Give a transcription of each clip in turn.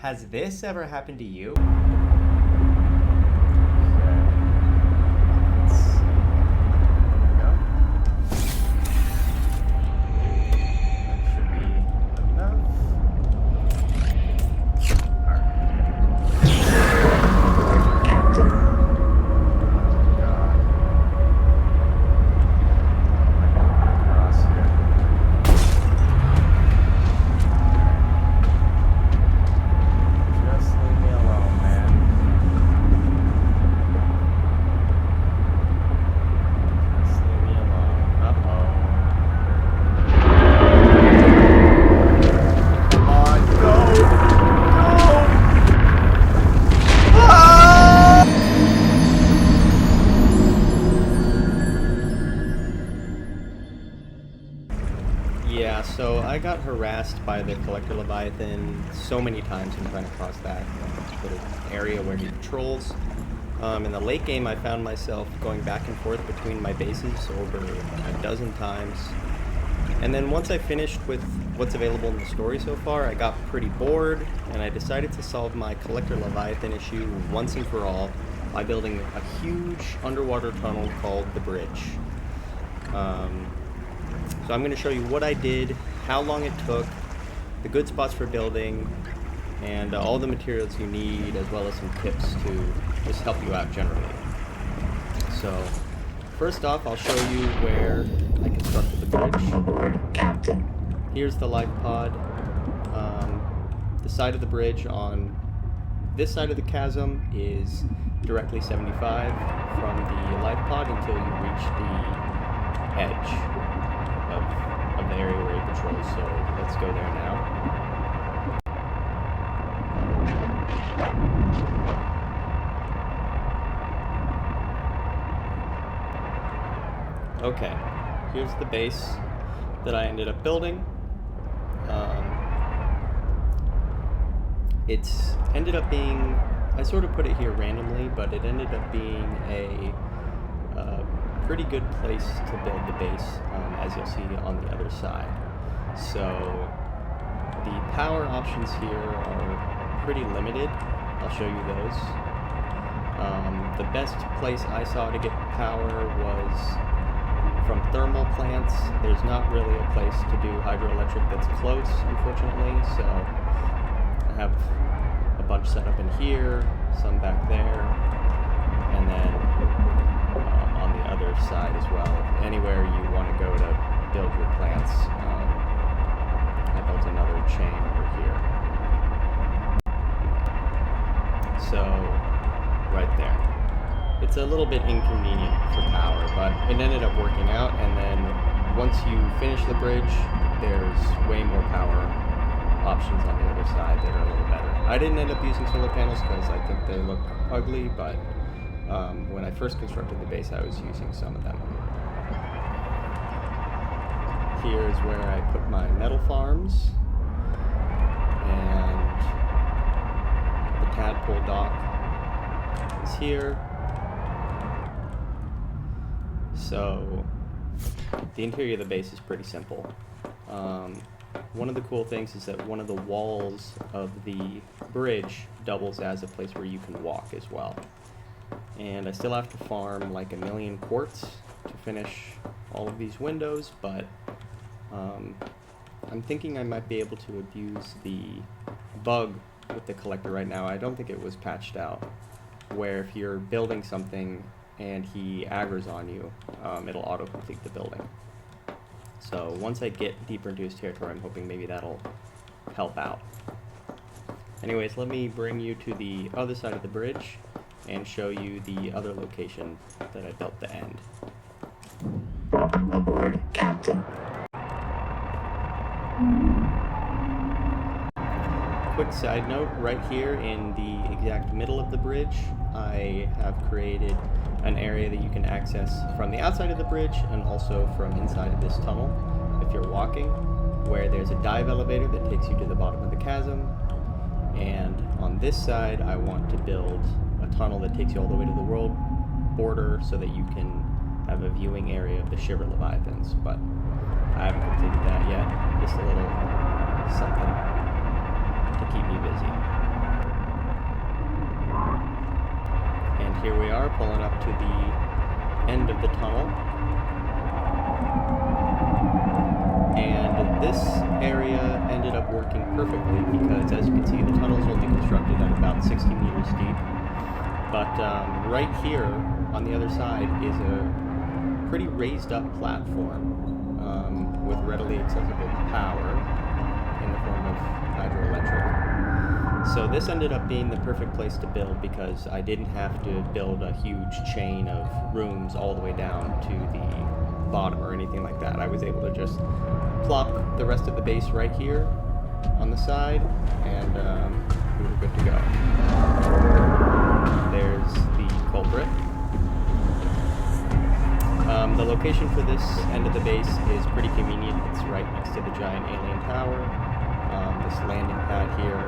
Has this ever happened to you? Yeah, so I got harassed by the Collector Leviathan so many times in trying to cross that little area where he patrols. In the late game, I found myself going back and forth between my bases over a dozen times. And then once I finished with what's available in the story so far, I got pretty bored, and I decided to solve my Collector Leviathan issue once and for all by building a huge underwater tunnel called the Bridge. So I'm going to show you what I did, how long it took, the good spots for building, and all the materials you need, as well as some tips to just help you out generally. So first off, I'll show you where I constructed the bridge. Here's the life pod. The side of the bridge on this side of the chasm is directly 75 from the life pod until you reach the edge of the area where he patrols, so let's go there now. Okay, here's the base that I ended up building. It's ended up being, I sort of put it here randomly, but it ended up being a pretty good place to build the base, as you'll see on the other side. So the power options here are pretty limited. I'll show you those. The best place I saw to get power was from thermal plants. There's not really a place to do hydroelectric that's close, unfortunately, so I have a bunch set up in here, some back there, and then on the other side as well. Anywhere you want to go to build your plants, I built another chain over here. So, right there. It's a little bit inconvenient for power, but it ended up working out, and then once you finish the bridge, there's way more power options on the other side that are a little better. I didn't end up using solar panels because I think they look ugly, but when I first constructed the base, I was using some of them. Here is where I put my metal farms, and the tadpole dock is here. So the interior of the base is pretty simple. One of the cool things is that one of the walls of the bridge doubles as a place where you can walk as well. And I still have to farm like 1 million quartz to finish all of these windows, but I'm thinking I might be able to abuse the bug with the collector right now. I don't think it was patched out, where if you're building something and he aggroes on you, it'll auto-complete the building. So once I get deeper into his territory, I'm hoping maybe that'll help out. Anyways, let me bring you to the other side of the bridge and show you the other location that I built the end. Aboard, Captain. Quick side note, right here in the exact middle of the bridge, I have created an area that you can access from the outside of the bridge and also from inside of this tunnel if you're walking, where there's a dive elevator that takes you to the bottom of the chasm. And on this side, I want to build a tunnel that takes you all the way to the world border so that you can have a viewing area of the Shiver Leviathans, but I haven't completed that yet. Just a little something to keep me busy. here we are, pulling up to the end of the tunnel. And this area ended up working perfectly because, as you can see, the tunnel's only constructed at about 60 meters deep. But right here on the other side is a pretty raised up platform with readily accessible power in the form of hydroelectric. So this ended up being the perfect place to build because I didn't have to build a huge chain of rooms all the way down to the bottom or anything like that. I was able to just plop the rest of the base right here on the side, and we were good to go. There's the Culprit. The location for this end of the base is pretty convenient. It's right next to the giant alien tower. This landing pad here,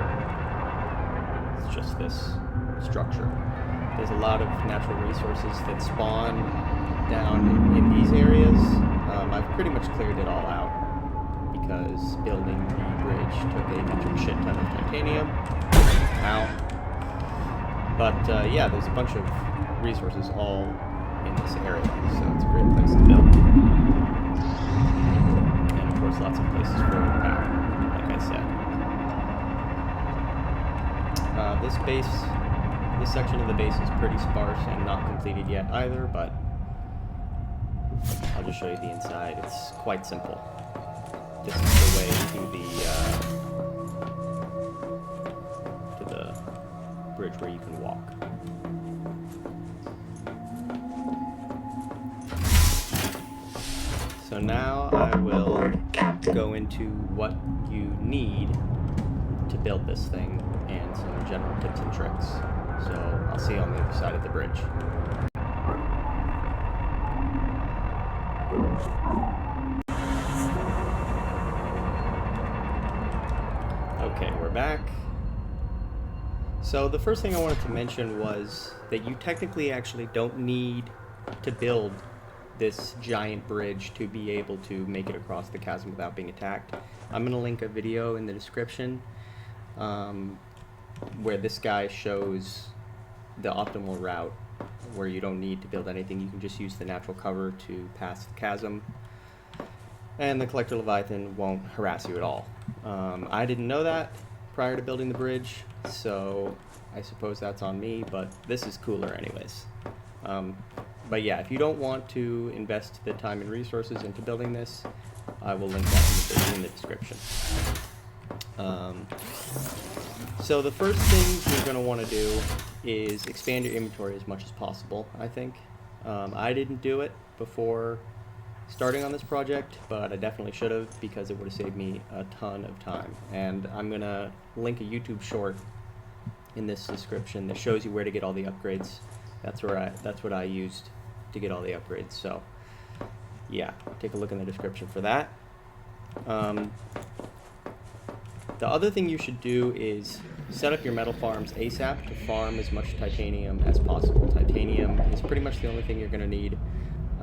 it's just this structure. There's a lot of natural resources that spawn down in these areas. I've pretty much cleared it all out because building the bridge took a major shit ton of titanium. Ow. But yeah, there's a bunch of resources all in this area, so it's a great place to build. And of course, lots of places for power, like I said. This section of the base is pretty sparse and not completed yet either, but I'll just show you the inside. It's quite simple. This is the way to the bridge where you can walk. So now I will go into what you need to build this thing and some general tips and tricks. So I'll see you on the other side of the bridge. Okay, we're back. So the first thing I wanted to mention was that you technically actually don't need to build this giant bridge to be able to make it across the chasm without being attacked. I'm going to link a video in the description where this guy shows the optimal route where you don't need to build anything. You can just use the natural cover to pass the chasm, and the Collector Leviathan won't harass you at all. I didn't know that prior to building the bridge, so I suppose that's on me, but this is cooler anyways. But yeah, if you don't want to invest the time and resources into building this, I will link that in the description. So the first thing you're going to want to do is expand your inventory as much as possible, I think. I didn't do it before starting on this project, but I definitely should have because it would have saved me a ton of time. And I'm going to link a YouTube short in this description that shows you where to get all the upgrades. That's what I used to get all the upgrades. So yeah, take a look in the description for that. The other thing you should do is set up your metal farms ASAP to farm as much titanium as possible. Titanium is pretty much the only thing you're going to need.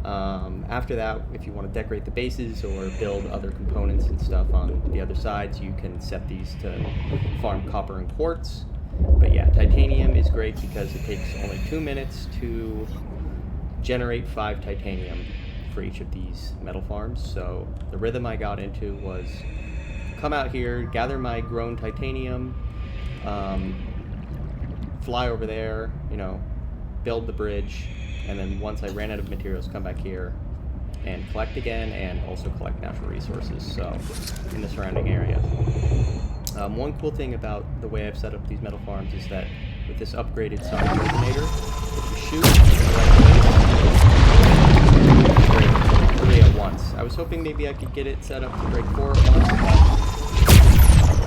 After that, if you want to decorate the bases or build other components and stuff on the other sides, you can set these to farm copper and quartz. But yeah, titanium is great because it takes only 2 minutes to generate 5 titanium for each of these metal farms. So the rhythm I got into was come out here, gather my grown titanium, fly over there, build the bridge, and then once I ran out of materials, come back here and collect again, and also collect natural resources, so in the surrounding area. One cool thing about the way I've set up these metal farms is that with this upgraded sonic resonator, if you shoot in the right place, 3 at once. I was hoping maybe I could get it set up to break 4 at once, but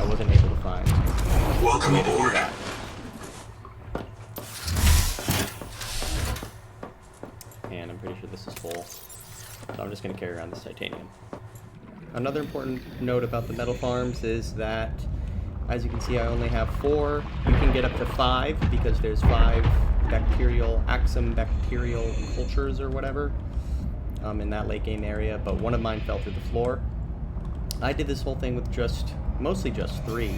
I wasn't able to find a way to do that. And I'm pretty sure this is full, so I'm just going to carry around this titanium. Another important note about the metal farms is that, as you can see, I only have 4. You can get up to 5 because there's 5 axum bacterial cultures or whatever in that late game area, but one of mine fell through the floor. I did this whole thing with mostly just 3.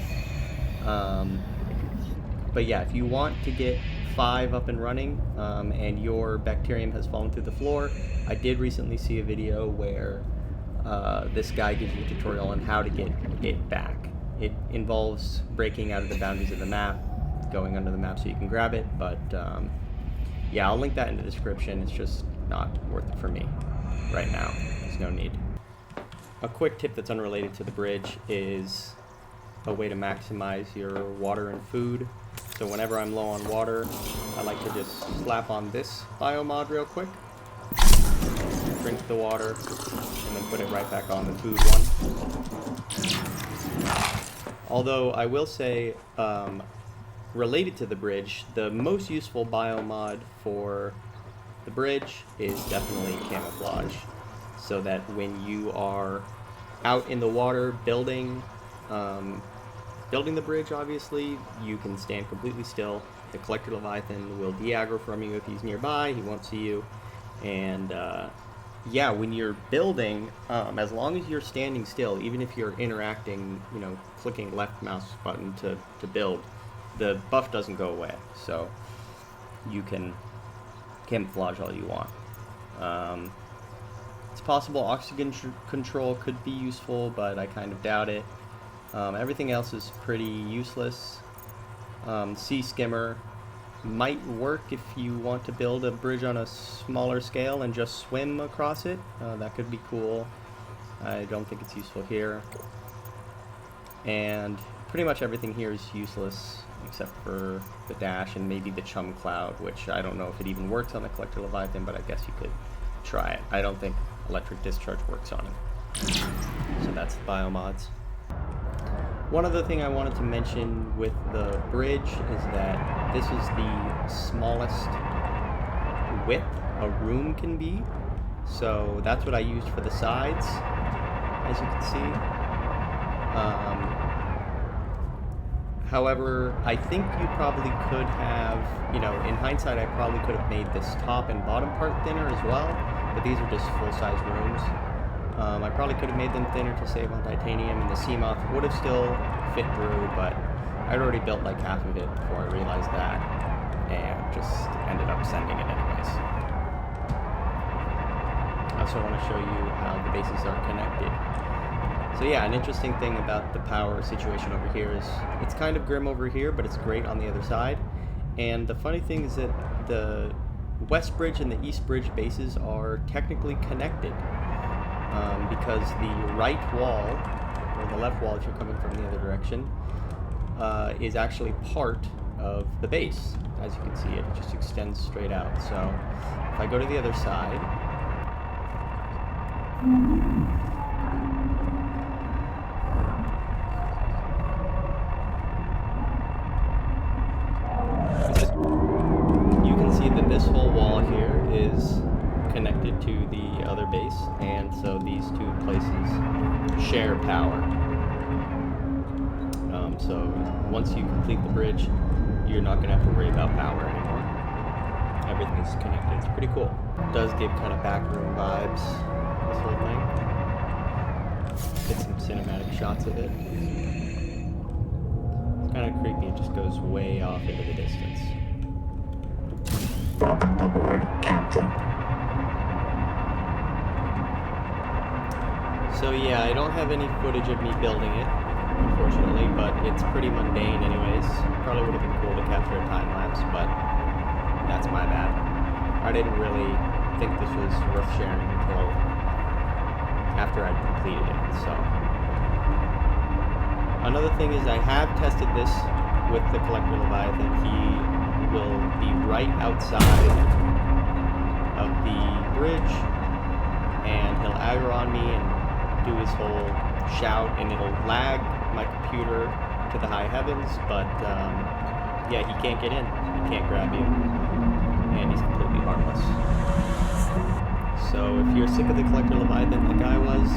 But But yeah, if you want to get 5 up and running and your bacterium has fallen through the floor, I did recently see a video where this guy gives you a tutorial on how to get it back. It involves breaking out of the boundaries of the map, going under the map so you can grab it, but yeah, I'll link that in the description. It's just not worth it for me right now. There's no need. A quick tip that's unrelated to the bridge is a way to maximize your water and food. So whenever I'm low on water, I like to just slap on this biomod real quick, drink the water, and then put it right back on the food one. Although I will say, related to the bridge, the most useful biomod for the bridge is definitely camouflage, so that when you are out in the water building the bridge, obviously, you can stand completely still. The Collector Leviathan will de-aggro from you if he's nearby. He won't see you. And yeah, when you're building, as long as you're standing still, even if you're interacting, you know, clicking left mouse button to build, the buff doesn't go away. So you can camouflage all you want. It's possible oxygen control could be useful, but I kind of doubt it. Everything else is pretty useless. Sea skimmer might work if you want to build a bridge on a smaller scale and just swim across it. That could be cool. I don't think it's useful here. And pretty much everything here is useless except for the dash and maybe the chum cloud, which I don't know if it even works on the Collector Leviathan, but I guess you could try it. I don't think electric discharge works on it. So that's the biomods. One other thing I wanted to mention with the bridge is that this is the smallest width a room can be. So that's what I used for the sides, as you can see. However, I think you probably could have, you know, in hindsight, I probably could have made this top and bottom part thinner as well, but these are just full-size rooms. I probably could have made them thinner to save on titanium, and the sea moth would have still fit through, but I'd already built like half of it before I realized that, and just ended up sending it anyways. I also want to show you how the bases are connected. So yeah, an interesting thing about the power situation over here is it's kind of grim over here, but it's great on the other side. And the funny thing is that the west bridge and the east bridge bases are technically connected. Because the right wall, or the left wall if you're coming from the other direction, is actually part of the base. As you can see, it just extends straight out. So if I go to the other side, you can see that this whole wall here is connected to the other base, and so these two places share power. So once you complete the bridge, you're not going to have to worry about power anymore. Everything's connected. It's pretty cool. It does give kind of backroom vibes, this whole thing. Get some cinematic shots of it. It's kind of creepy. It just goes way off into the distance. So yeah, I don't have any footage of me building it, unfortunately, but it's pretty mundane anyways. Probably would have been cool to capture a time lapse, but that's my bad. I didn't really think this was worth sharing until after I'd completed it, so. Another thing is I have tested this with the Collector Leviathan. He will be right outside of the bridge, and he'll aggro on me and do his whole shout, and it'll lag my computer to the high heavens, but yeah, he can't get in, he can't grab you, and he's completely harmless. So if you're sick of the Collector Leviathan like I was,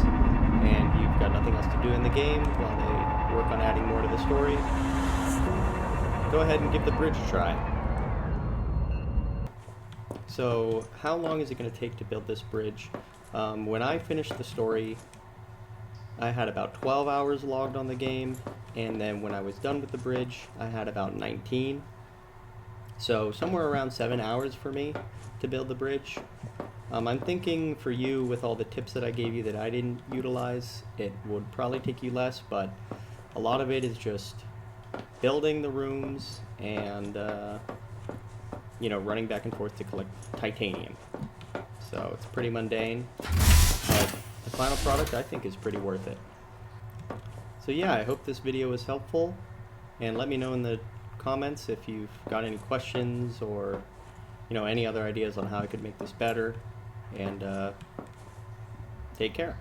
and you've got nothing else to do in the game while they work on adding more to the story, go ahead and give the bridge a try. So how long is it going to take to build this bridge? When I finished the story, I had about 12 hours logged on the game, and then when I was done with the bridge, I had about 19. So somewhere around 7 hours for me to build the bridge. I'm thinking for you, with all the tips that I gave you that I didn't utilize, it would probably take you less, but a lot of it is just building the rooms and you know, running back and forth to collect titanium. So it's pretty mundane, but the final product I think is pretty worth it. So yeah, I hope this video was helpful, and let me know in the comments if you've got any questions or, you know, any other ideas on how I could make this better. And take care.